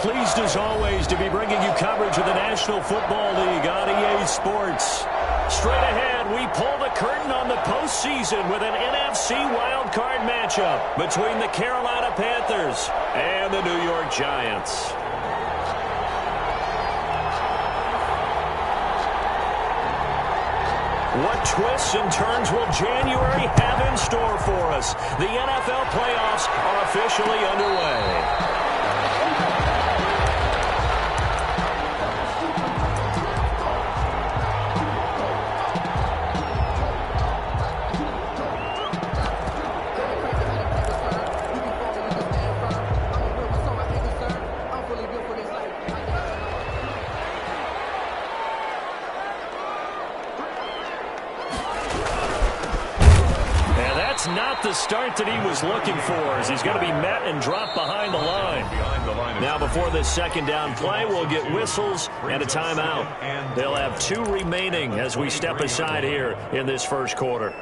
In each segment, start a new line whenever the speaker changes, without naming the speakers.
pleased as always to be bringing you coverage of the National Football League on EA Sports. Straight ahead, we pull the curtain on the postseason with an NFC wildcard matchup between the Carolina Panthers and the New York Giants. What twists and turns will January have in store for us? The NFL playoffs are officially underway. Not the start that he was looking for, as he's going to be met and dropped behind the line. Now before this second down play, we'll get whistles and a timeout. They'll have 2 remaining as we step aside here in this first quarter.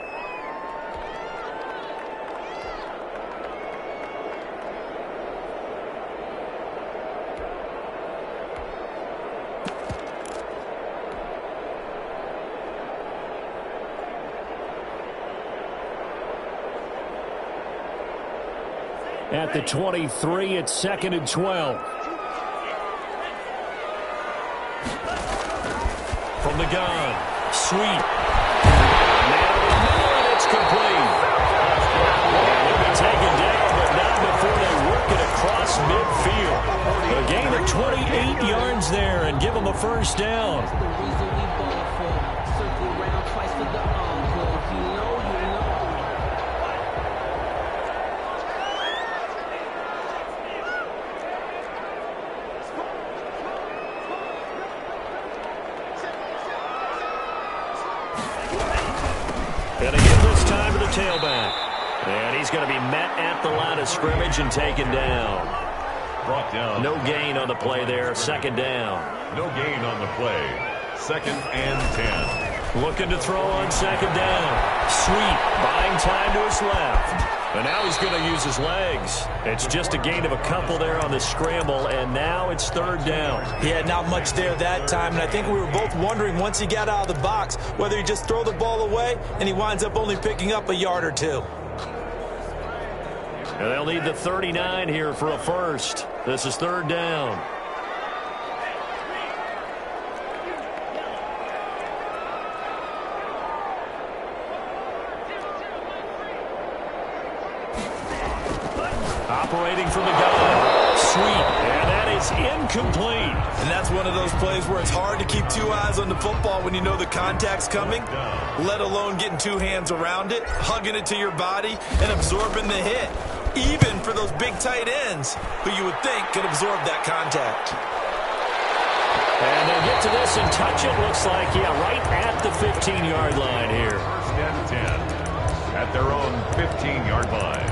At the 23, it's 2nd and 12. From the gun, sweep. Now it's complete. They'll be taken down, but not before they work it across midfield. A gain of 28 yards there and give them a first down. Going to give this time to the tailback. And he's going to be met at the line of scrimmage and taken down.
Brought down.
No gain on the play there. Second down.
No gain on the play. 2nd and 10.
Looking to throw on second down. Sweep. Buying time to his left. And now he's going to use his legs. It's just a gain of a couple there on the scramble, and now it's 3rd down.
Yeah, not much there that time, and I think we were both wondering once he got out of the box whether he just throw the ball away, and he winds up only picking up a yard or 2.
And they'll need the 39 here for a first. This is 3rd down. Operating from the gun. Sweep. And that is incomplete.
And that's one of those plays where it's hard to keep 2 eyes on the football when you know the contact's coming, let alone getting 2 hands around it, hugging it to your body, and absorbing the hit. Even for those big tight ends who you would think could absorb that contact.
And they'll get to this and touch it. Looks like, yeah, right at the 15-yard line here.
1st and 10 at their own 15-yard line.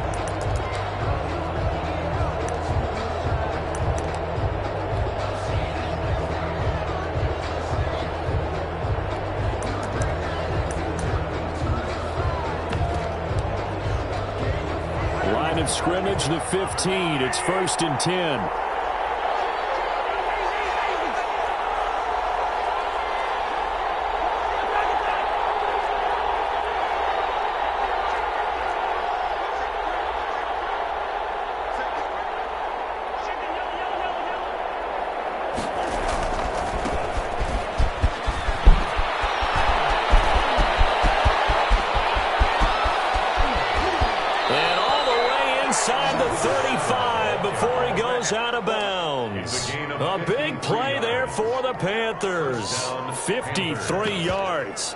Line of scrimmage, the 15. It's 1st and 10. Inside the 35 before he goes out of bounds. A big play there for the Panthers. 53 yards.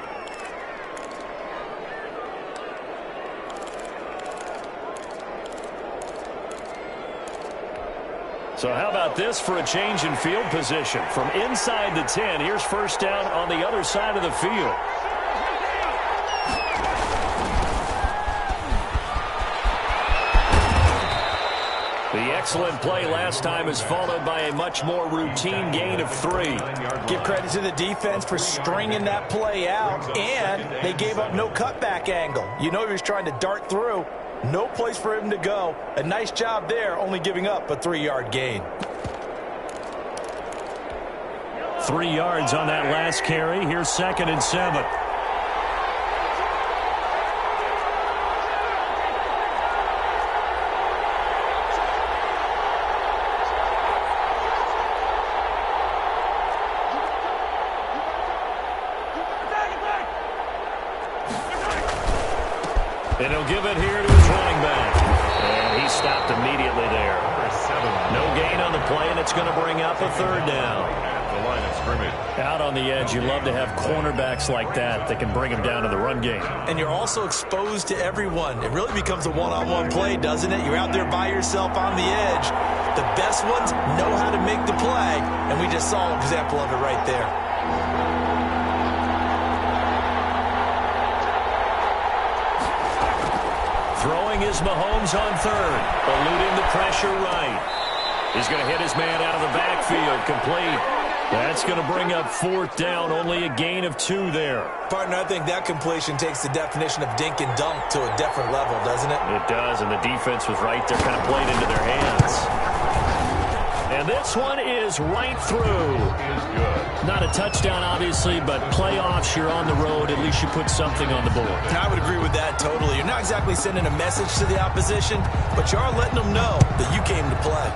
So how about this for a change in field position? From inside the 10, here's 1st down on the other side of the field. The excellent play last time is followed by a much more routine gain of 3.
Give credit to the defense for stringing that play out, and they gave up no cutback angle. You know he was trying to dart through. No place for him to go. A nice job there, only giving up a 3-yard gain.
3 yards on that last carry. Here's 2nd and 7. And he'll give it here to his running back. And he stopped immediately there. No gain on the play, and it's going to bring up a 3rd down.
At the line of scrimmage.
Out on the edge, you love to have cornerbacks like that that can bring them down to the run game.
And you're also exposed to everyone. It really becomes a one-on-one play, doesn't it? You're out there by yourself on the edge. The best ones know how to make the play, and we just saw an example of it right there.
Throwing is Mahomes on 3rd, eluding the pressure right. He's going to hit his man out of the backfield, complete. That's going to bring up 4th down, only a gain of 2 there.
Partner, I think that completion takes the definition of dink and dunk to a different level, doesn't it?
It does, and the defense was right there, kind of played into their hands. And this one is right through. Not a touchdown, obviously, but playoffs, you're on the road. At least you put something on the board.
I would agree with that totally. You're not exactly sending a message to the opposition, but you are letting them know that you came to play.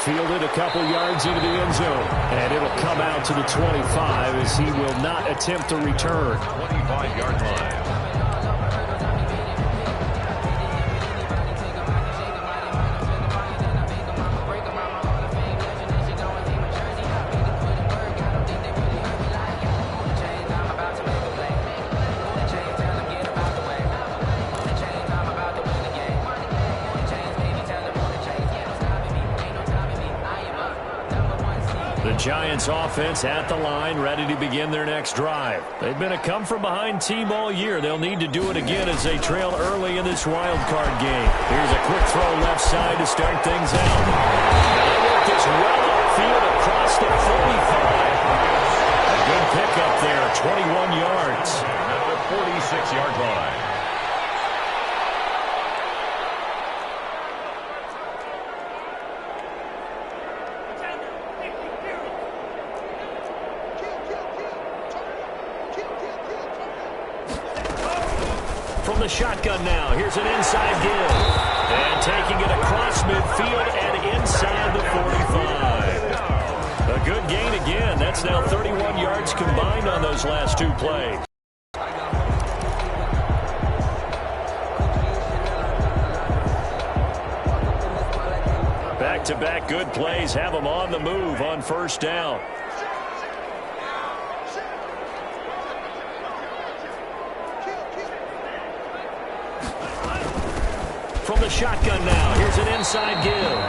Fielded a couple yards into the end zone, and it'll come out to the 25 as he will not attempt to return.
25-yard line.
Giants offense at the line, ready to begin their next drive. They've been a come-from-behind team all year. They'll need to do it again as they trail early in this wild card game. Here's a quick throw left side to start things out. They work this well upfield across the 45. A good pickup there, 21 yards.
At the 46-yard line.
From the shotgun now, here's an inside give. And taking it across midfield and inside the 45. A good gain again. That's now 31 yards combined on those last 2 plays. Back-to-back good plays have them on the move on 1st down. From the shotgun now, here's an inside give.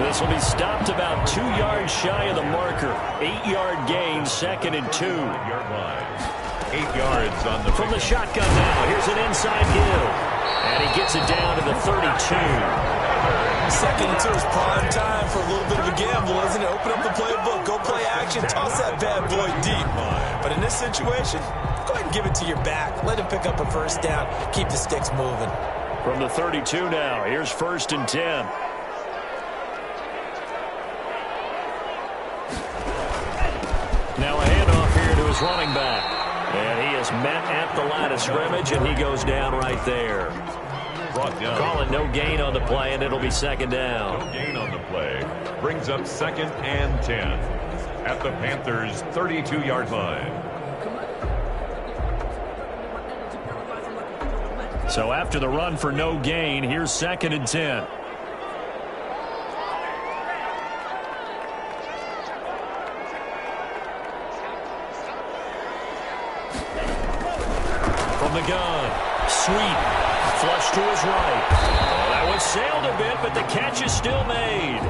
This will be stopped about 2 yards shy of the marker. 8-yard gain, 2nd and 2.
8-yard line. 8 yards on the
From the shotgun now, here's an inside give. And he gets it down to the 32.
2nd and 2 is prime time for a little bit of a gamble, isn't it? Open up the playbook, go play action, toss that bad boy deep. But in this situation, go ahead and give it to your back. Let him pick up a 1st down, keep the sticks moving.
From the 32 now, here's 1st and 10. Now a handoff here to his running back. And he is met at the line of scrimmage, and he goes down right there.
Brought down.
Calling no gain on the play, and it'll be 2nd down.
No gain on the play. Brings up 2nd and 10. At the Panthers' 32-yard line.
So after the run for no gain, here's 2nd and 10. From the gun, Sweet, flush to his right. Oh, that one sailed a bit, but the catch is still made.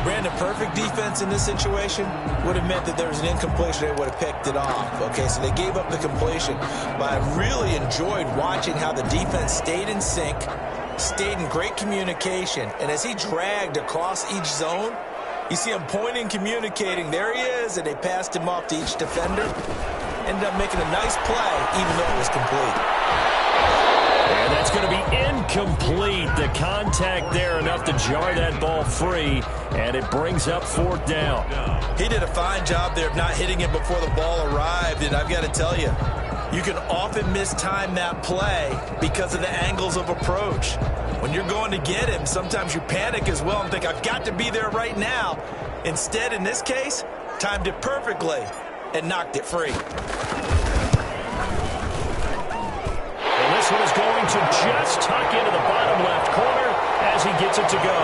Brandon, perfect defense in this situation would have meant that there was an incompletion. They would have picked it off. Okay, so they gave up the completion. But I really enjoyed watching how the defense stayed in sync, stayed in great communication. And as he dragged across each zone, you see him pointing, communicating. There he is, and they passed him off to each defender. ended up making a nice play, even though it was complete.
And that's going to be incomplete. The contact there enough to jar that ball free, and it brings up 4th down.
He did a fine job there of not hitting it before the ball arrived, and I've got to tell you, you can often mistime that play because of the angles of approach. When you're going to get him, sometimes you panic as well and think, I've got to be there right now. Instead, in this case, timed it perfectly and knocked it free.
And this one is going to just tuck into the bottom left corner as he gets it to go.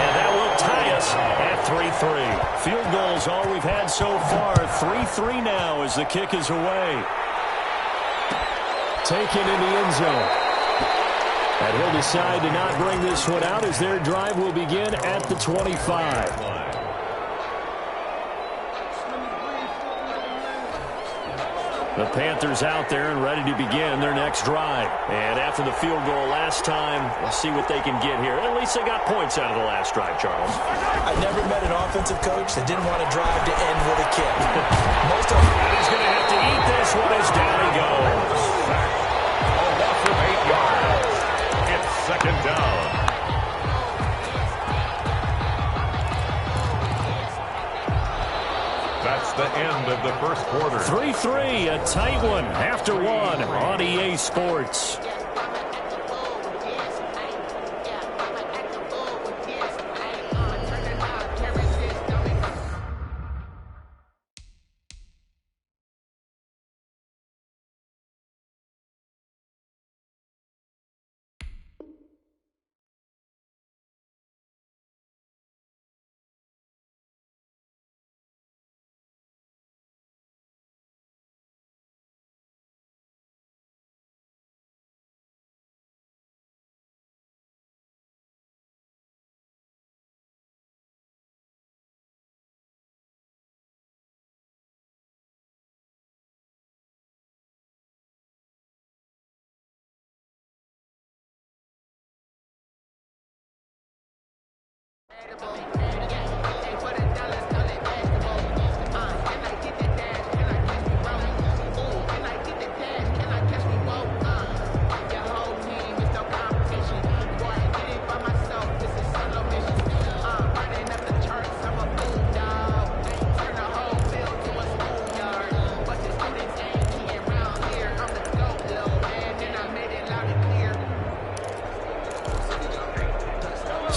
And that will tie us at 3-3. Field goals all we've had so far. 3-3 now as the kick is away. Taken in the end zone. And he'll decide to not bring this one out as their drive will begin at the 25. The Panthers out there and ready to begin their next drive. And after the field goal last time, we'll see what they can get here. At least they got points out of the last drive, Charles.
I never met an offensive coach that didn't want to drive to end with a kick. Most of them.
He's going to have to eat this one as down he goes.
A loss of 8 yards. It's 2nd down. That's the end of the first quarter.
3-3, a tight one after one on EA Sports.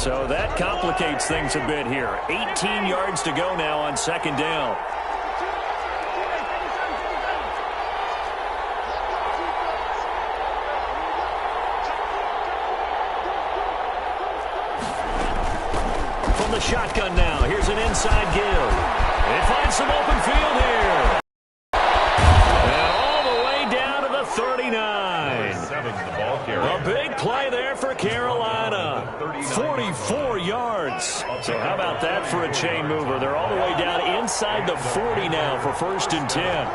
So that complicates things a bit here. 18 yards to go now on 2nd down. From the shotgun now, here's an inside give. They find some open field here. And all the way down to the 39. A big play there for Carolina. 44 yards. So how about that for a chain mover? They're all the way down inside the 40 now for 1st and 10.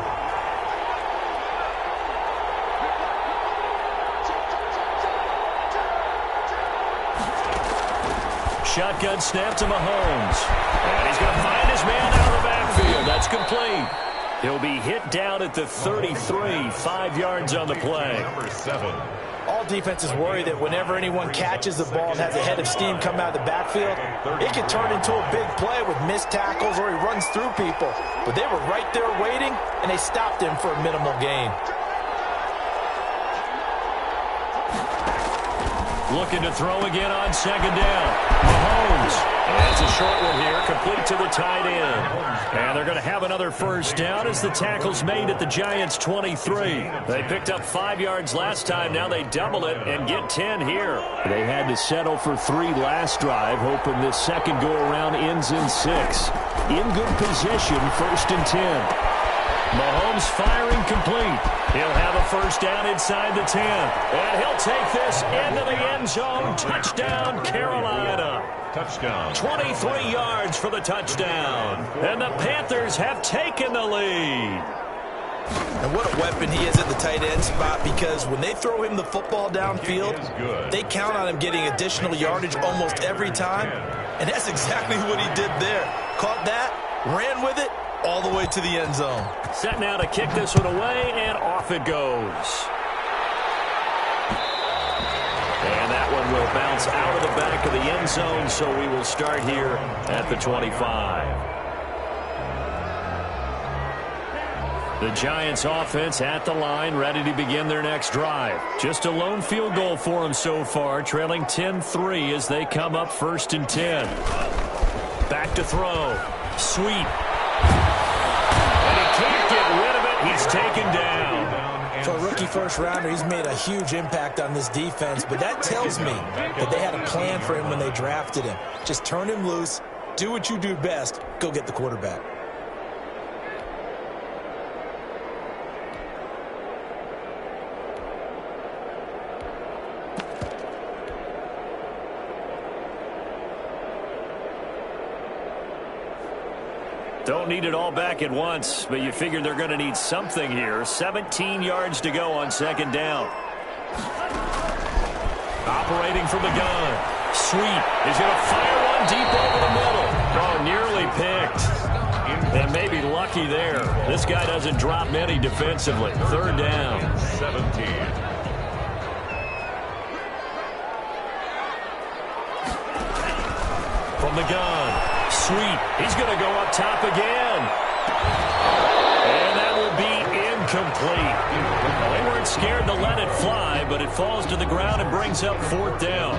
Shotgun snap to Mahomes. And he's going to find his man out of the backfield. That's complete. He'll be hit down at the 33, 5 yards on the play.
Number 7.
All defenses worry that whenever anyone catches the ball and has a head of steam come out of the backfield, it can turn into a big play with missed tackles or he runs through people. But they were right there waiting, and they stopped him for a minimal gain.
Looking to throw again on 2nd down. Mahomes. And it's a short one here, complete to the tight end. And they're going to have another 1st down as the tackle's made at the Giants' 23. They picked up 5 yards last time. Now they double it and get 10 here. They had to settle for 3 last drive, hoping this second go-around ends in 6. In good position, 1st and 10. Mahomes firing complete. He'll have a 1st down inside the 10. And he'll take this into the end zone. Touchdown, Carolina.
Touchdown.
23 yards for the touchdown. And the Panthers have taken the lead.
And what a weapon he is at the tight end spot, because when they throw him the football downfield, they count on him getting additional yardage almost every time. And that's exactly what he did there. Caught that, ran with it, all the way to the end zone.
Set now to kick this one away, and off it goes. And that one will bounce out of the back of the end zone, so we will start here at the 25. The Giants offense at the line, ready to begin their next drive. Just a lone field goal for them so far, trailing 10-3 as they come up 1st and 10. Back to throw. Sweet. And he can't get rid of it. He's taken down.
For a rookie first-rounder, he's made a huge impact on this defense, but that tells me that they had a plan for him when they drafted him. Just turn him loose, do what you do best, go get the quarterback.
Don't need it all back at once, but you figure they're going to need something here. 17 yards to go on 2nd down. Operating from the gun. Sweet is going to fire one deep over the middle. Oh, nearly picked. And maybe lucky there. This guy doesn't drop many defensively. 3rd down.
17.
From the gun. Sweet. He's going to go up top again. And that will be incomplete. They weren't scared to let it fly, but it falls to the ground and brings up 4th down.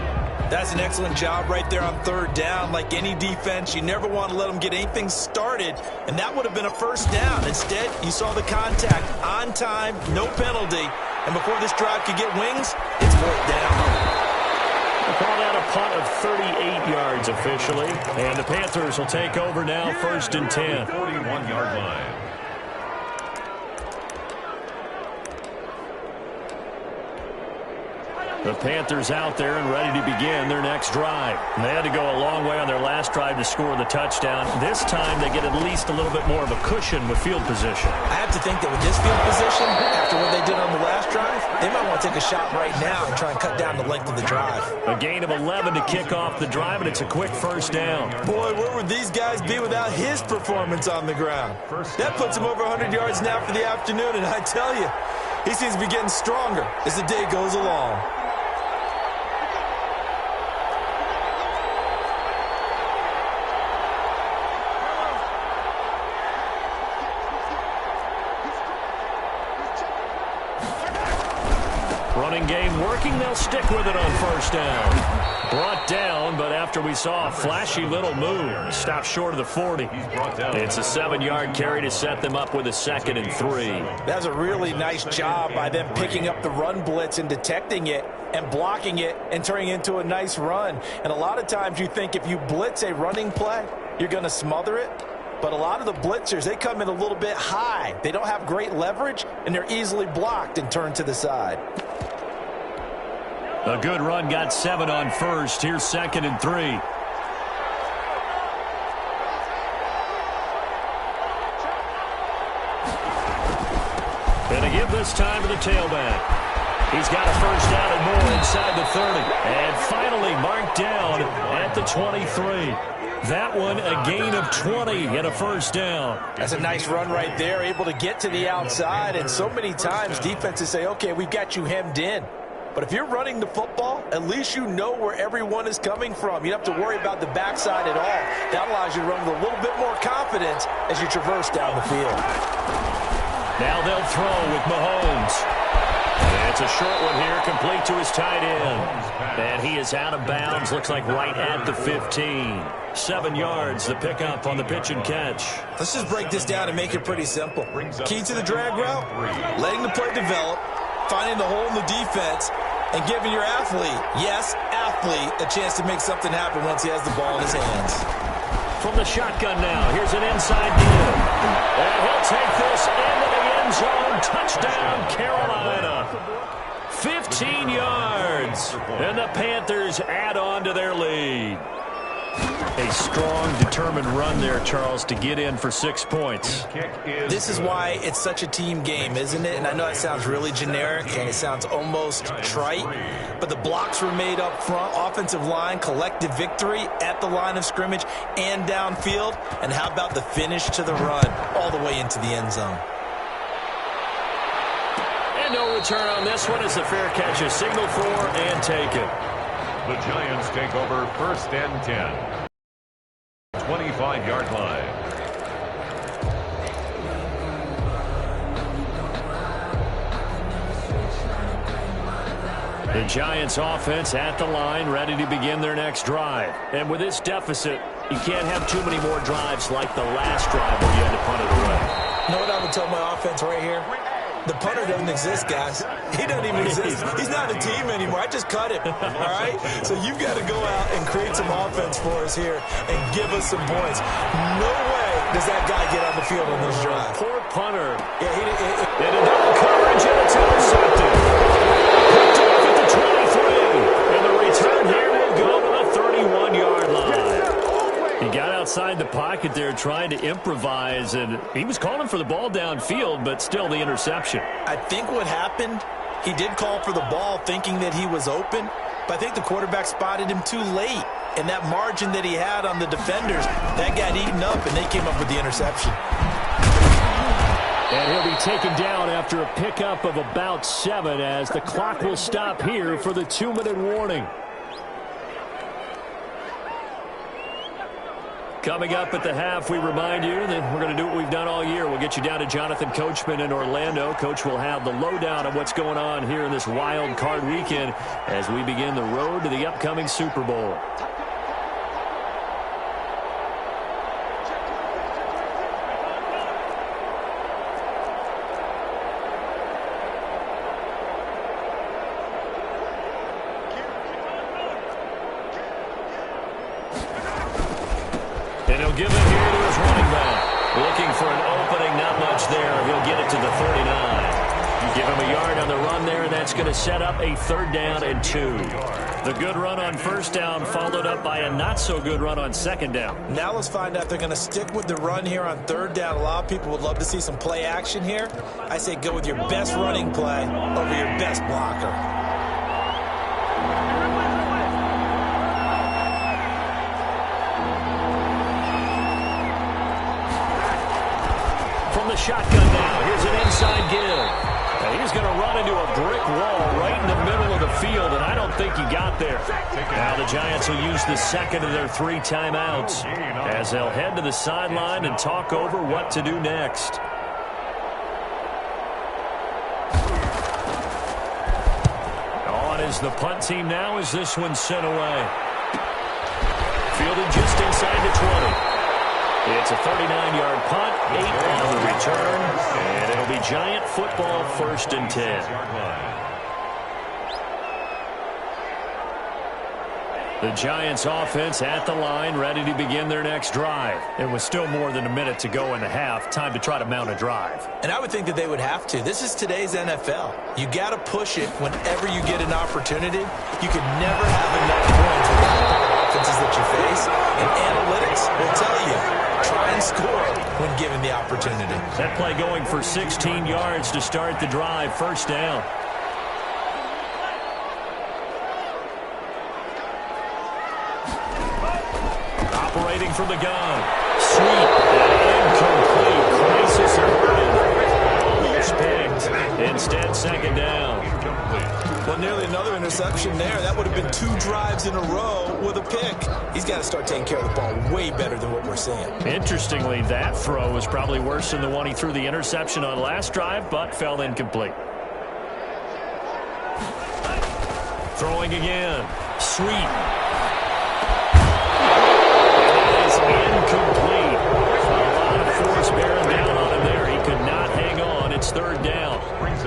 That's an excellent job right there on 3rd down. Like any defense, you never want to let them get anything started, and that would have been a 1st down. Instead, you saw the contact on time, no penalty, and before this drive could get wings, it's 4th down.
We'll call that a punt of 38 yards officially. And the Panthers will take over now, 1st and 10.
41-yard line.
The Panthers out there and ready to begin their next drive. They had to go a long way on their last drive to score the touchdown. This time they get at least a little bit more of a cushion with field position.
I have to think that with this field position, after what they did on the last drive, they might want to take a shot right now and try and cut down the length of the drive.
A gain of 11 to kick off the drive, and it's a quick 1st down.
Boy, where would these guys be without his performance on the ground? That puts him over 100 yards now for the afternoon, and I tell you, he seems to be getting stronger as the day goes along.
Running game working, they'll stick with it on 1st down. Brought down, but after we saw a flashy little move, stopped short of the 40. It's a 7-yard carry to set them up with a 2nd and 3.
That's a really nice job by them picking up the run blitz and detecting it and blocking it and turning it into a nice run. And a lot of times you think if you blitz a running play, you're going to smother it. But a lot of the blitzers, they come in a little bit high. They don't have great leverage, and they're easily blocked and turned to the side.
A good run, got 7 on 1st. Here's 2nd and 3. And a give this time to the tailback. He's got a 1st down and more inside the 30. And finally marked down at the 23. That one a gain of 20 and a 1st down.
That's a nice run right there, able to get to the outside. And so many times defenses say, okay, we've got you hemmed in. But if you're running the football, at least you know where everyone is coming from. You don't have to worry about the backside at all. That allows you to run with a little bit more confidence as you traverse down the field.
Now they'll throw with Mahomes. And it's a short one here, complete to his tight end. And he is out of bounds, looks like right at the 15. 7 yards, the pickup on the pitch and catch.
Let's just break this down and make it pretty simple. Key to the drag route, letting the play develop, finding the hole in the defense, and giving your athlete, yes, athlete, a chance to make something happen once he has the ball in his hands.
From the shotgun now, here's an inside deal. And he'll take this into the end zone. Touchdown, Carolina. 15 yards. And the Panthers add on to their lead. A strong, determined run there, Charles, to get in for 6 points.
This is why it's such a team game, isn't it? And I know it sounds really generic and it sounds almost trite, but the blocks were made up front, offensive line, collective victory at the line of scrimmage and downfield. And how about the finish to the run all the way into the end zone?
And no return on this one as the fair catch is signaled for and taken.
The Giants take over 1st and 10. 25-yard line.
The Giants offense at the line, ready to begin their next drive. And with this deficit, you can't have too many more drives like the last drive where you had to punt it away.
You know what I would tell my offense right here? The punter doesn't exist, guys. He doesn't even exist. He's not a team anymore. I just cut him, all right? So you've got to go out and create some offense for us here and give us some points. No way does that guy get on the field on this drive.
Poor punter.
Yeah, he
in a double coverage, and it's intercepted. Picked off at the 23. And the return here will go to the 31-yard line. He got outside the pocket there trying to improvise, and he was calling for the ball downfield, but still the interception.
I think what happened, he did call for the ball thinking that he was open, but I think the quarterback spotted him too late. And that margin that he had on the defenders, that got eaten up, and they came up with the interception.
And he'll be taken down after a pickup of about 7 as the clock will stop here for the 2-minute warning. Coming up at the half, we remind you that we're going to do what we've done all year. We'll get you down to Jonathan Coachman in Orlando. Coach will have the lowdown of what's going on here in this wild card weekend as we begin the road to the upcoming Super Bowl. Give it here to his running back. Looking for an opening, not much there. He'll get it to the 39. Give him a yard on the run there, and that's going to set up a 3rd down and 2. The good run on 1st down followed up by a not-so-good run on 2nd down.
Now let's find out if they're going to stick with the run here on 3rd down. A lot of people would love to see some play action here. I say go with your best running play over your best blocker.
The shotgun now. Here's an inside give. And he's going to run into a brick wall right in the middle of the field, and I don't think he got there. Now the Giants will use the 2nd of their 3 timeouts as they'll head to the sideline and talk over what to do next. On is the punt team now as this one's sent away. Fielded just inside the 20. It's a 39-yard punt, 8 on the return, and it'll be Giant football 1st and 10. The Giants offense at the line, ready to begin their next drive. It was still more than a minute to go in the half. Time to try to mount a drive.
And I would think that they would have to. This is today's NFL. You got to push it whenever you get an opportunity. You could never have enough points with the offenses that you face. And analytics will tell you, try and score when given the opportunity.
That play going for 16 yards to start the drive. 1st down. Operating from the gun. Sweep and incomplete. Crisis averted. Almost picked. Instead, 2nd down.
Well, nearly another interception there. That would have been 2 drives in a row with a pick. He's got to start taking care of the ball way better than what we're seeing.
Interestingly, that throw was probably worse than the one he threw the interception on last drive, but fell incomplete. Throwing again. Sweep. It is incomplete. A lot of force bearing down on him there. He could not hang on. It's 3rd down.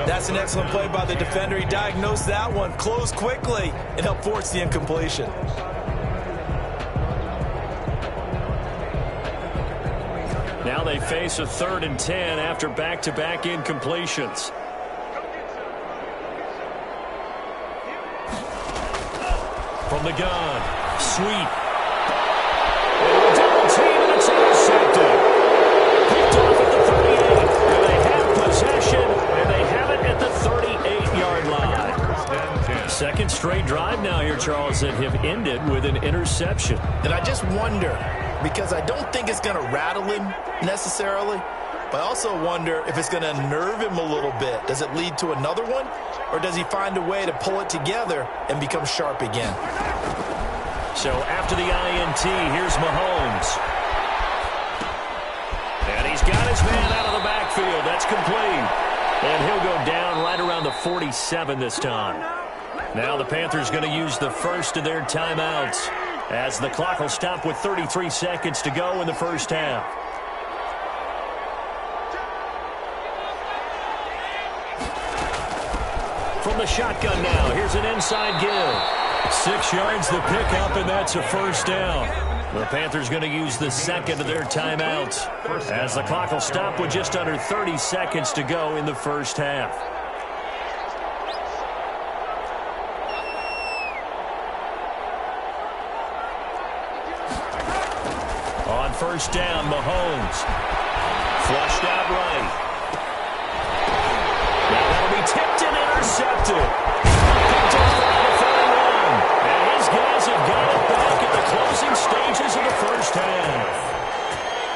That's an excellent play by the defender. He diagnosed that one, closed quickly, and helped force the incompletion.
Now they face a 3rd and 10 after back-to-back incompletions. From the gun, sweep. straight drive now here, Charles, that have ended with an interception.
And I just wonder, because I don't think it's going to rattle him necessarily, but I also wonder if it's going to nerve him a little bit. Does it lead to another one, or does he find a way to pull it together and become sharp again?
So after the INT, here's Mahomes. And he's got his man out of the backfield. That's complete. And he'll go down right around the 47 this time. Now the Panthers going to use the first of their timeouts as the clock will stop with 33 seconds to go in the first half. From the shotgun now, here's an inside give. 6 yards the pickup, and that's a first down. The Panthers going to use the second of their timeouts as the clock will stop with just under 30 seconds to go in the first half. On first down, Mahomes. Flushed out right. Now that'll be tipped and intercepted. Picked off around the 41. And his guys have got it back in the closing stages of the first half.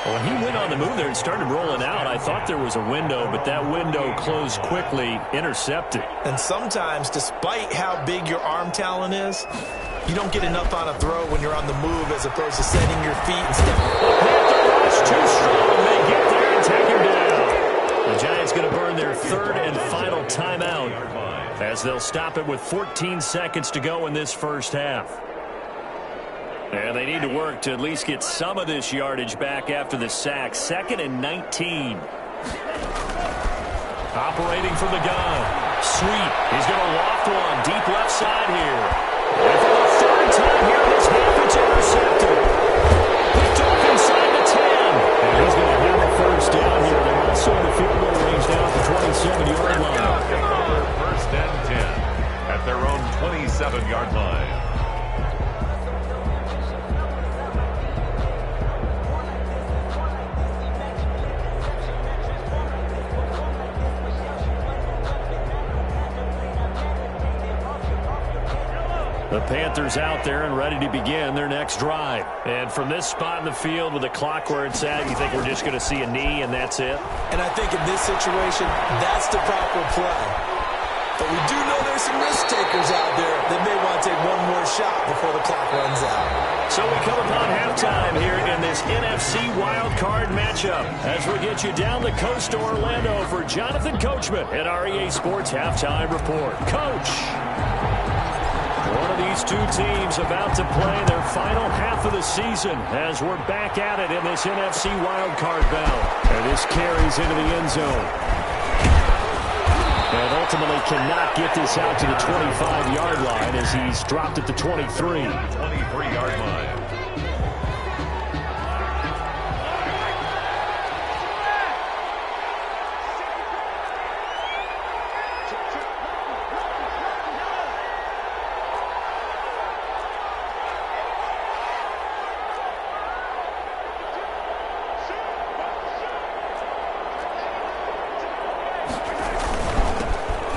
When he went on the move there and started rolling out, I thought there was a window, but that window closed quickly, intercepted.
And sometimes, despite how big your arm talent is, you don't get enough on a throw when you're on the move as opposed to setting your feet and stepping.
Panther rush too strong. They get there and take him down. The Giants going to burn their third and final timeout as they'll stop it with 14 seconds to go in this first half. And they need to work to at least get some of this yardage back after the sack. 2nd and 19. Operating from the gun. Sweet. He's going to loft one deep left side here. And for the third time here in this half, it's intercepted. Picked off inside the 10. And he's going to have a first down here. They're also in the field goal range down at the 27-yard line.
First and 10 at their own 27-yard line.
The Panthers out there and ready to begin their next drive. And from this spot in the field with the clock where it's at, you think we're just going to see a knee and that's it?
And I think in this situation, that's the proper play. But we do know there's some risk takers out there that may want to take one more shot before the clock runs out.
So we come upon halftime here in this NFC Wild Card matchup as we get you down the coast to Orlando for Jonathan Coachman at REA Sports Halftime Report. Coach! One of these two teams about to play their final half of the season as we're back at it in this NFC wildcard bout. And this carries into the end zone. And ultimately cannot get this out to the 25-yard line as he's dropped at the 23.
23-yard line.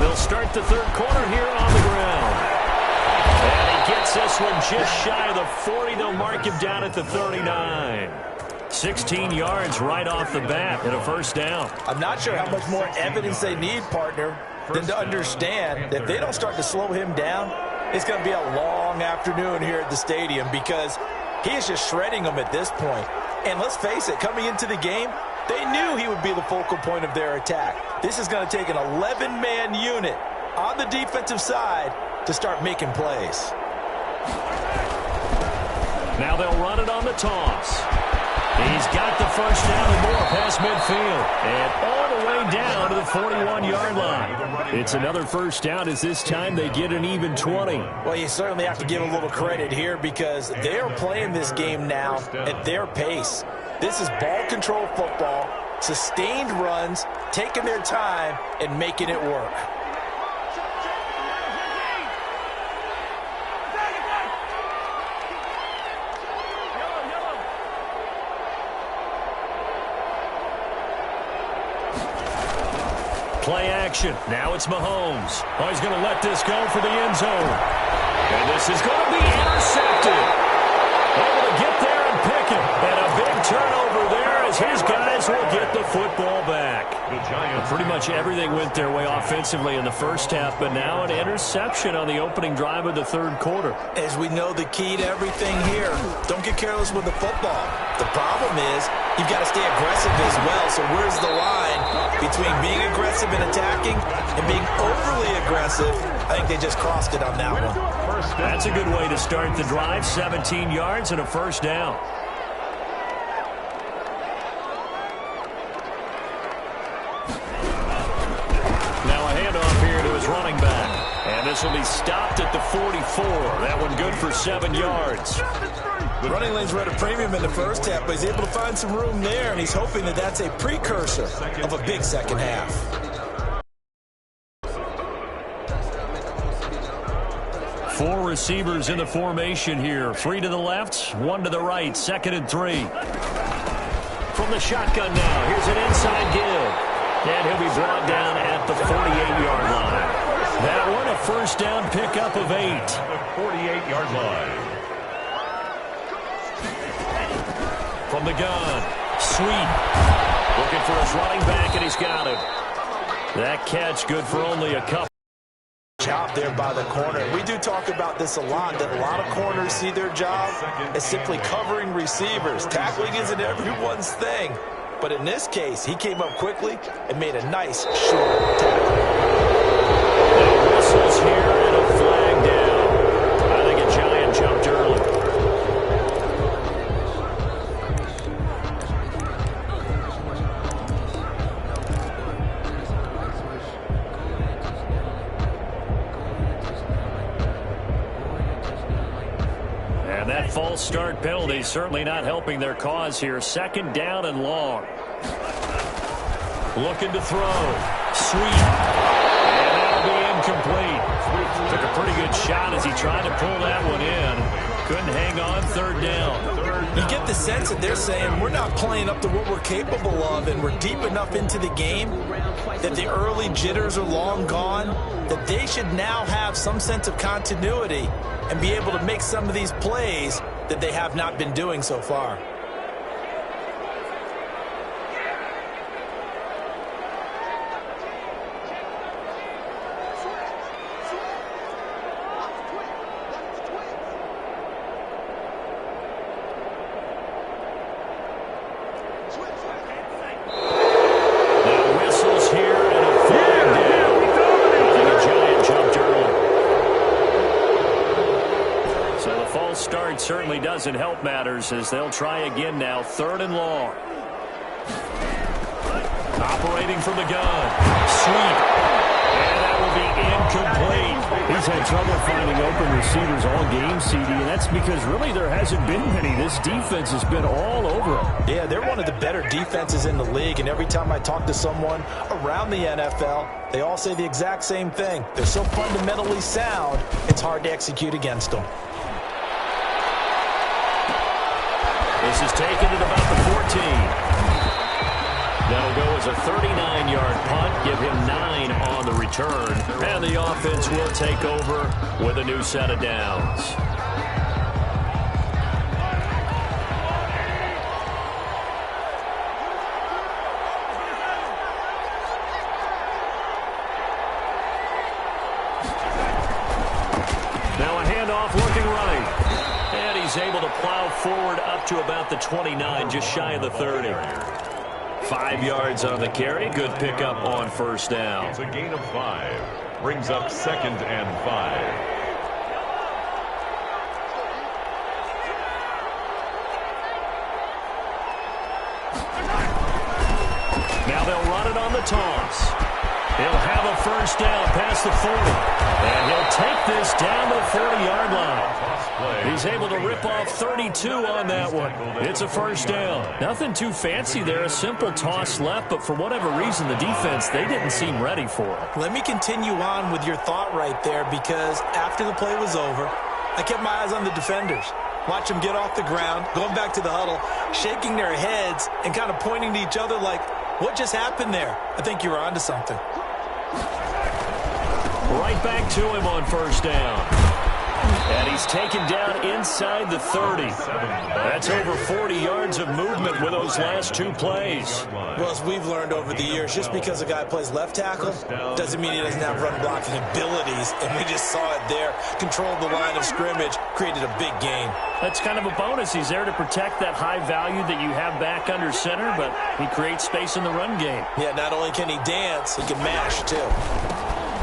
They'll start the third quarter here on the ground. And he gets this one just shy of the 40. They'll mark him down at the 39. 16 yards right off the bat and a first down.
I'm not sure how much more evidence they need, partner, than to understand that if they don't start to slow him down, it's going to be a long afternoon here at the stadium because he is just shredding them at this point. And let's face it, coming into the game, they knew he would be the focal point of their attack. This is going to take an 11-man unit on the defensive side to start making plays.
Now they'll run it on the toss. He's got the first down and more past midfield. And all the way down to the 41-yard line. It's another first down as this time they get an even 20.
Well, you certainly have to give a little credit here because they are playing this game now at their pace. This is ball control football, sustained runs, taking their time, and making it work. Play
action. Now it's Mahomes. Oh, he's going to let this go for the end zone. And this is going to be intercepted. Able to get there and pick it. And a big turnover there as his guys will get the football back. Pretty much everything went their way offensively in the first half, but now an interception on the opening drive of the third quarter.
As we know, the key to everything here, don't get careless with the football. The problem is you've got to stay aggressive as well. So where's the line between being aggressive and attacking and being overly aggressive? I think they just crossed it on that one.
That's a good way to start the drive. 17 yards and a first down. Running back. And this will be stopped at the 44. That one good for 7 yards.
The running lanes were at a premium in the first half, but he's able to find some room there, and he's hoping that that's a precursor of a big second half.
Four receivers in the formation here. 3 to the left, 1 to the right. 2nd and 3. From the shotgun now. Here's an inside give. And he'll be brought down at the 48-yard line. That one a first down pickup of 8.
The 48-yard line.
From the gun, Sweet. Looking for his running back, and he's got it. That catch good for only a couple.
Job there by the corner. We do talk about this a lot, that a lot of corners see their job as simply covering receivers. Tackling isn't everyone's thing. But in this case, he came up quickly and made a nice short tackle.
No whistles here and a flag down. I think a Giant jumped early. And that false start penalty certainly not helping their cause here. 2nd down and long. Looking to throw. Sweet. And that'll be incomplete. Took a pretty good shot as he tried to pull that one in. Couldn't hang on. 3rd down.
You get the sense that they're saying we're not playing up to what we're capable of, and we're deep enough into the game that the early jitters are long gone, that they should now have some sense of continuity and be able to make some of these plays that they have not been doing so far.
Certainly doesn't help matters as they'll try again now. 3rd and long. Operating from the gun. Sweet. And that will be incomplete.
He's had trouble finding open receivers all game, CD, and that's because really there hasn't been many. This defense has been all over him.
Yeah, they're one of the better defenses in the league, and every time I talk to someone around the NFL, they all say the exact same thing. They're so fundamentally sound, it's hard to execute against them.
This is taken at about the 14. That'll go as a 39-yard punt. Give him 9 on the return. And the offense will take over with a new set of downs. Now a handoff looking right. And he's able to plow forward up to about the 29, just shy of the 30. 5 yards on the carry. Good pickup on first down.
It's a gain of 5. Brings up 2nd and 5.
Now they'll run it on the toss. He'll have a first down past the 40. And he'll take this down to the 40-yard line. He's able to rip off 32 on that one. It's a first down. Nothing too fancy there. A simple toss left, but for whatever reason, the defense, they didn't seem ready for it.
Let me continue on with your thought right there, because after the play was over, I kept my eyes on the defenders. Watch them get off the ground, going back to the huddle, shaking their heads and kind of pointing to each other like, what just happened there? I think you were onto something.
Right back to him on first down. And he's taken down inside the 30. That's over 40 yards of movement with those last two plays.
Well, as we've learned over the years, just because a guy plays left tackle doesn't mean he doesn't have run blocking abilities. And we just saw it there. Controlled the line of scrimmage, created a big gain.
That's kind of a bonus. He's there to protect that high value that you have back under center, but he creates space in the run game.
Yeah, not only can he dance, he can mash, too.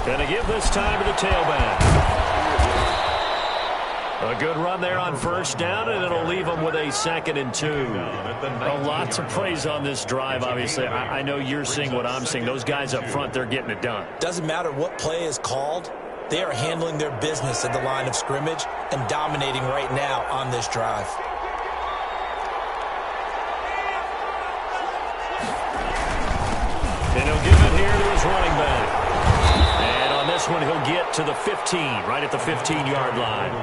Gonna give this time to the tailback. A good run there on first down, and it'll leave them with a 2nd and 2.
Lots of praise on this drive, obviously. I know you're seeing what I'm seeing. Those guys up front, they're getting it done.
Doesn't matter what play is called. They are handling their business at the line of scrimmage and dominating right now on this drive.
And he'll give it here to his running back. And on this one, he'll get to the 15, right at the 15-yard line.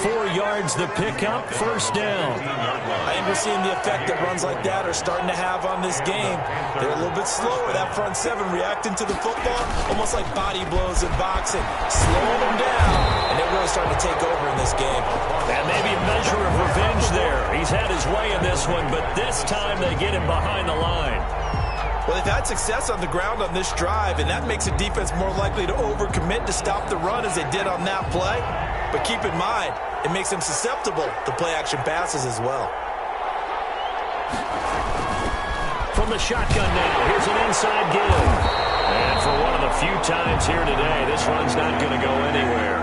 4 yards the pickup, first down.
I think we're seeing the effect that runs like that are starting to have on this game. They're a little bit slower, that front seven reacting to the football, almost like body blows in boxing, slowing them down, and they're really starting to take over in this game.
And maybe a measure of revenge there. He's had his way in this one, but this time they get him behind the line.
Well, they've had success on the ground on this drive, and that makes a defense more likely to overcommit to stop the run as they did on that play. But keep in mind, it makes them susceptible to play-action passes as well.
From the shotgun now, here's an inside give. And for one of the few times here today, this run's not going to go anywhere.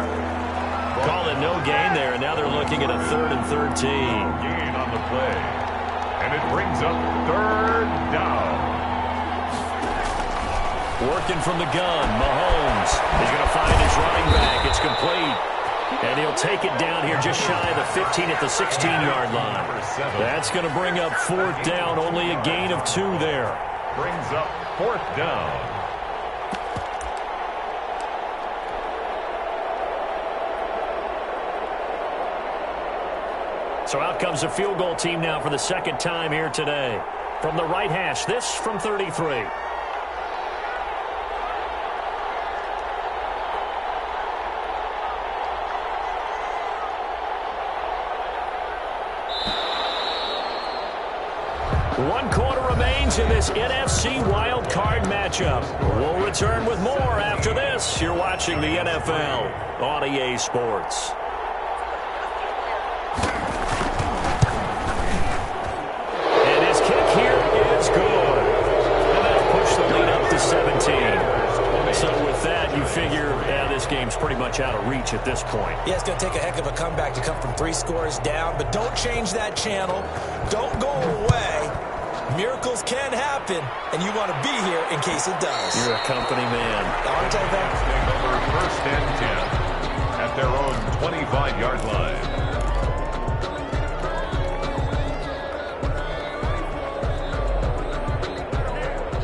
Call it no gain there, and now they're looking at a 3rd and 13.
Gain on the play. And it brings up 3rd down.
Working from the gun, Mahomes is going to find his running back. It's complete. And he'll take it down here just shy of the 15 at the 16-yard line. That's going to bring up 4th down. Only a gain of 2 there.
Brings up 4th down.
So out comes the field goal team now for the 2nd time here today. From the right hash, this from 33. One quarter remains in this NFC Wild Card matchup. We'll return with more after this. You're watching the NFL on EA Sports. And his kick here is good. And that's pushed the lead up to 17. So with that, you figure, this game's pretty much out of reach at this point.
Yeah, it's going to take a heck of a comeback to come from 3 scores down, but don't change that channel. Don't go away. Miracles can happen, and you want to be here in case it does.
You're a company man.
I'll take that.
Over 1st and 10 at their own 25-yard line.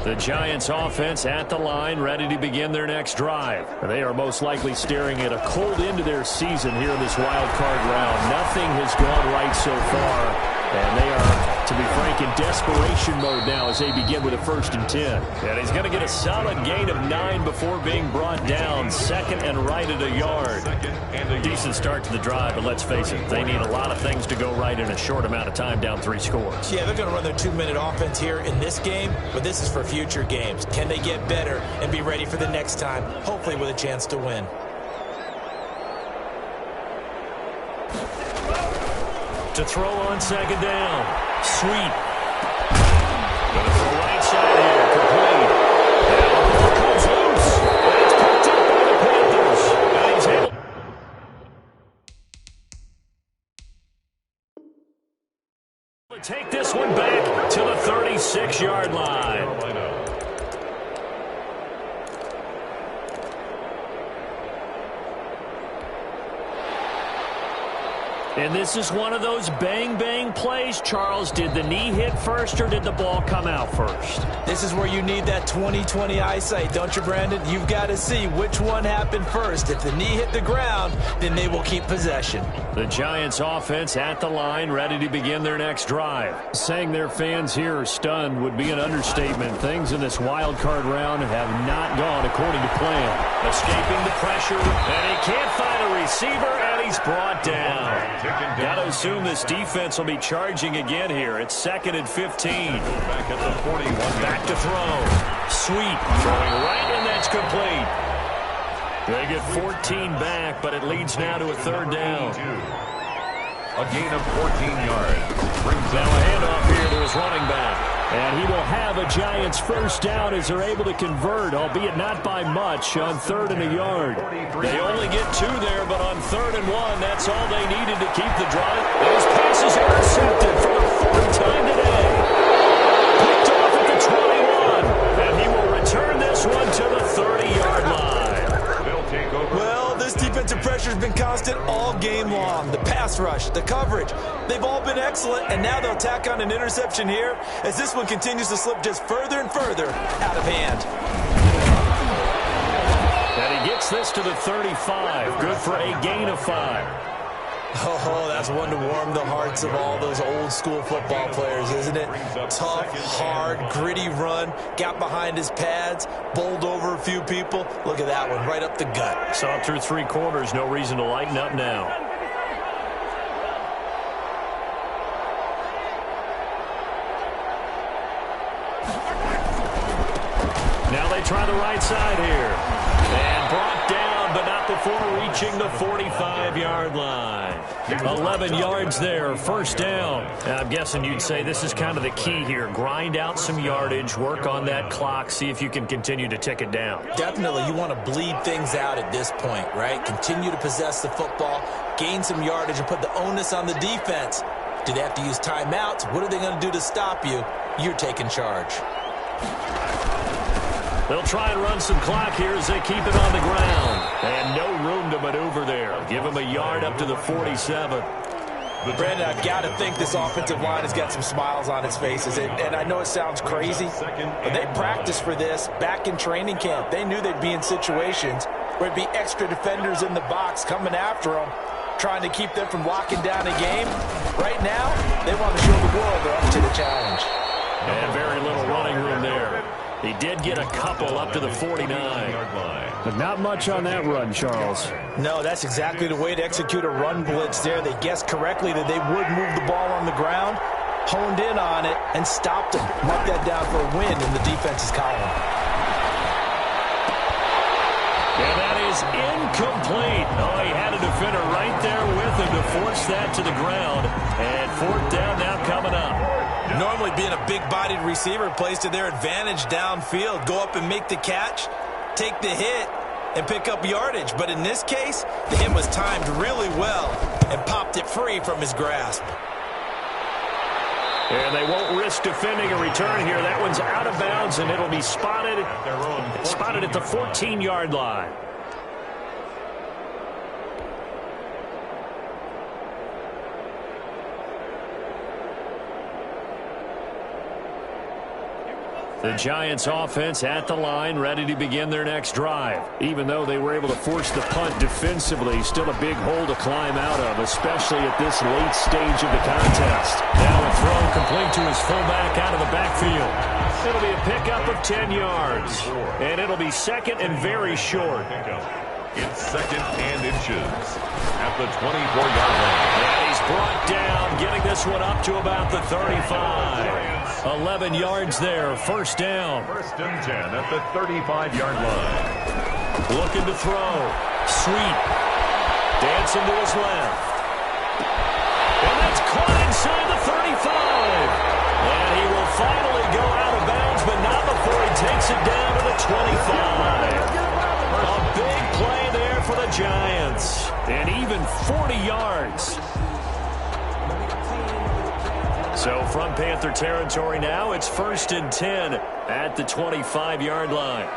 The Giants offense at the line, ready to begin their next drive. They are most likely staring at a cold end to their season here in this wild card round. Nothing has gone right so far. And they are, to be frank, in desperation mode now as they begin with a 1st and 10. And he's going to get a solid gain of 9 before being brought down. 2nd and right at a yard. Decent start to the drive, but let's face it, they need a lot of things to go right in a short amount of time, down 3 scores.
Yeah, they're going to run their 2-minute offense here in this game, but this is for future games. Can they get better and be ready for the next time, hopefully with a chance to win?
To throw on 2nd down. Sweet. Going to throw right side here. Complete. And the ball comes loose. And it's picked up by the Panthers. And he's able to take this one back to the 36-yard line. And this is one of those bang-bang plays, Charles. Did the knee hit first or did the ball come out first?
This is where you need that 20/20 eyesight, don't you, Brandon? You've got to see which one happened first. If the knee hit the ground, then they will keep possession.
The Giants offense at the line, ready to begin their next drive.
Saying their fans here are stunned would be an understatement. Things in this wild card round have not gone according to plan.
Escaping the pressure, and he can't find a receiver, and he's brought down. Got to assume this defense will be charging again here. It's 2nd and 15.
Back at the 41.
Back to throw. Sweet. Throwing right, and that's complete. They get 14 back, but it leads now to a 3rd down.
A gain of 14 yards. Brings
now a handoff here to his running back.
And he will have a Giants first down as they're able to convert, albeit not by much, on 3rd and a yard.
They only get 2 there, but on 3rd and 1, that's all they needed to keep the drive. Those passes intercepted for the 4th time today. Picked off at the 21, and he will return this one to the 30-yard line.
They'll take over.
Well, this defensive pressure has been constant all game long. The pass rush, the coverage, they've all been excellent, and now they'll tack on an interception here as this one continues to slip just further and further out of hand.
And he gets this to the 35. Good for a gain of 5.
Oh, that's one to warm the hearts of all those old school football players, isn't it? Tough, hard, gritty run, got behind his pads, bowled over a few people. Look at that one, right up the gut.
Saw it through 3 quarters, no reason to lighten up now. Now they try the right side here. And brought down, but not before reaching the 45-yard line. 11 yards there, 1st down. I'm guessing you'd say this is kind of the key here. Grind out some yardage, work on that clock, see if you can continue to tick it down.
Definitely, you want to bleed things out at this point, right? Continue to possess the football, gain some yardage, and put the onus on the defense. Do they have to use timeouts? What are they going to do to stop you? You're taking charge.
They'll try and run some clock here as they keep it on the ground. And no room to maneuver there. Give him a yard up to the 47.
Brandon, I've got to think this offensive line has got some smiles on its faces. And I know it sounds crazy, but they practiced for this back in training camp. They knew they'd be in situations where it'd be extra defenders in the box coming after them, trying to keep them from locking down a game. Right now, they want to show the world they're up to the challenge.
And very little running room there. He did get a couple up to the 49.
But not much on that run, Charles.
No, that's exactly the way to execute a run blitz there. They guessed correctly that they would move the ball on the ground, honed in on it, and stopped them. Mark that down for a win in the defense's column.
And that is incomplete. Oh, he had a defender right there with him to force that to the ground. And 4th down now coming up.
Normally being a big-bodied receiver plays to their advantage downfield. Go up and make the catch, take the hit, and pick up yardage. But in this case, the hit was timed really well and popped it free from his grasp.
And they won't risk defending a return here. That one's out of bounds, and it'll be spotted at the 14-yard line. The Giants offense at the line, ready to begin their next drive. Even though they were able to force the punt defensively, still a big hole to climb out of, especially at this late stage of the contest. Now a throw complete to his fullback out of the backfield. It'll be a pickup of 10 yards. And it'll be 2nd and very short.
It's 2nd and inches at the 24-yard line.
And he's brought down, getting this one up to about the 35. 11 yards there, 1st down.
1st and 10 at the 35-yard line.
Looking to throw. Sweet. Dancing to his left. And that's caught inside the 35. And he will finally go out of bounds, but not before he takes it down to the 25. A big play there for the Giants. And even 40 yards. So from Panther territory now, it's 1st and 10 at the 25-yard line.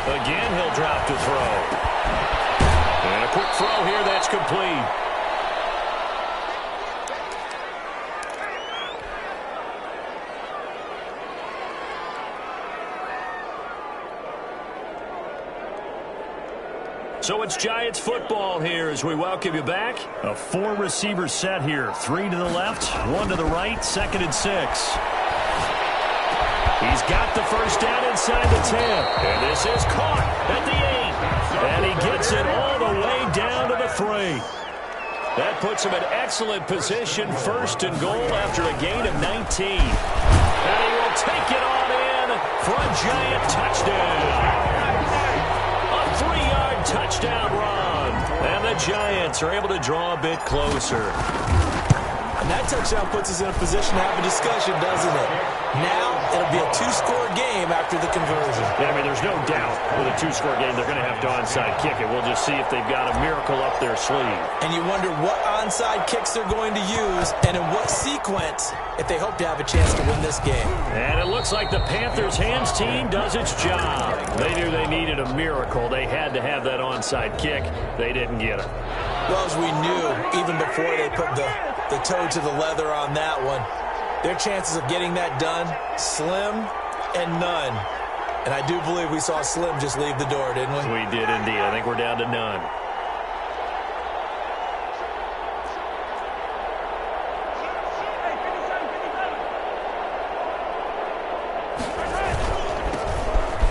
Again, he'll drop to throw. And a Quick throw here, that's complete. So it's Giants football here as we welcome you back.
A 4-receiver set here. 3 to the left, 1 to the right, 2nd and 6.
He's got the first down inside the 10. And this is caught at the 8. And he gets it all the way down to the 3. That puts him in excellent position, 1st and goal after a gain of 19. And he will take it on in for a Giant touchdown. A 3-yard touchdown run. And the Giants are able to draw a bit closer.
And that touchdown puts us in a position to have a discussion, doesn't it? Now, it'll be a 2-score game after the conversion.
Yeah, I mean, there's no doubt with a 2-score game, they're going to have to onside kick it. We'll just see if they've got a miracle up their sleeve.
And you wonder what onside kicks they're going to use and in what sequence if they hope to have a chance to win this game.
And it looks like the Panthers' hands team does its job.
They knew they needed a miracle. They had to have that onside kick. They didn't get it.
Well, as we knew, even before they put the toe to the leather on that one, their chances of getting that done, slim and none. And I do believe we saw Slim just leave the door, didn't we?
We did indeed. I think we're down to none.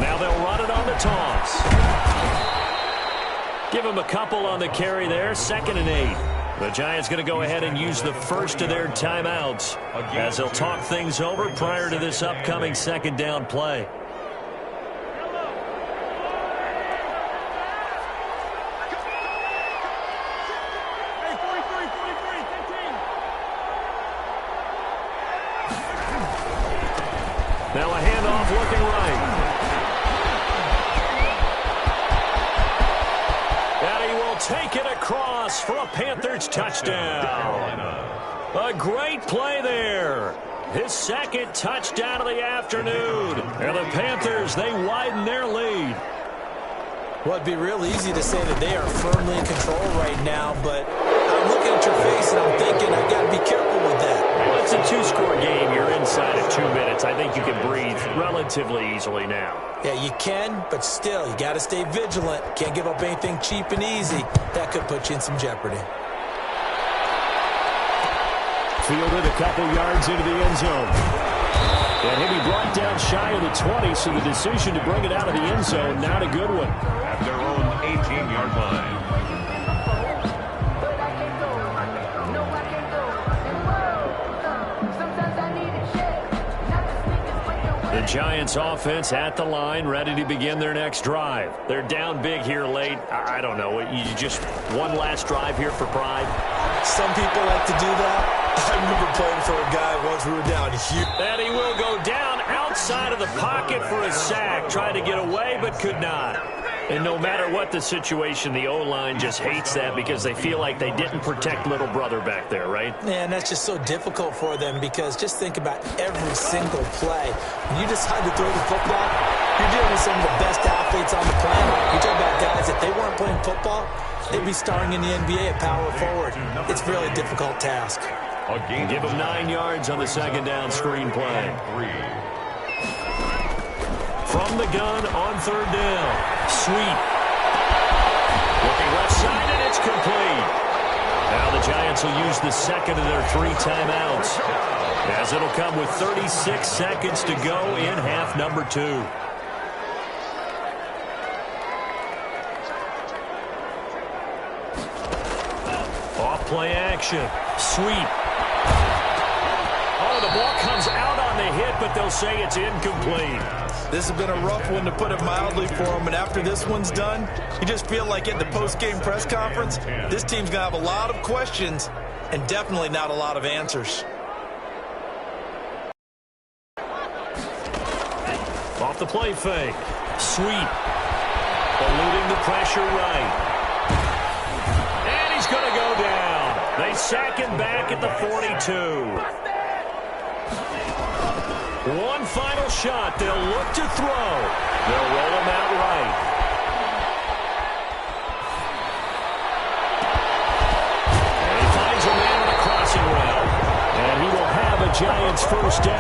Now they'll run it on the toss. Give him a couple on the carry there, 2nd and 8. The Giants going to go ahead and use the first of their timeouts as they'll talk things over prior to this upcoming 2nd down play. Now a handoff looking right. And he will take it across for a Panthers touchdown. A great play there. His 2nd touchdown of the afternoon. And the Panthers, they widen their lead.
Well, it'd be real easy to say that they are firmly in control right now, but I'm looking at your face and I'm thinking I got to be careful with that.
Well, it's a 2-score game. You're inside of 2 minutes. I think you can breathe relatively easily now.
Yeah, you can, but still, you got to stay vigilant. Can't give up anything cheap and easy. That could put you in some jeopardy.
Fielded a couple yards into the end zone. And he'll be brought down shy of the 20, so the decision to bring it out of the end zone, not a good one.
At their own 18-yard line.
The Giants offense at the line, ready to begin their next drive. They're down big here late. I don't know. You just one last drive here for pride.
Some people like to do that. I remember playing for a guy once we were down here.
And he will go down outside of the pocket for a sack. Tried to get away, but could not. And no matter what the situation, the O-line just hates that because they feel like they didn't protect little brother back there, right?
Man, that's just so difficult for them because just think about every single play. When you decide to throw the football, you're dealing with some of the best athletes on the planet. You talk about guys, if they weren't playing football, they'd be starring in the NBA at power forward. It's a really difficult task.
Give them 9 yards on the 2nd down screen play. From the gun on 3rd down. Sweet. Looking left side, and it's complete. Now the Giants will use the 2nd of their 3 timeouts, as it'll come with 36 seconds to go in half number 2. Off play action. Sweet. Oh, the ball comes out on the hit, but they'll say it's incomplete.
This has been a rough one, to put it mildly, for him. And after this one's done, you just feel like at the post-game press conference, this team's going to have a lot of questions and definitely not a lot of answers.
Off the play fake. Sweet. Eluding the pressure right. And he's going to go down. They sack him back at the 42. One final shot. They'll look to throw. They'll roll him out right. Giants first down.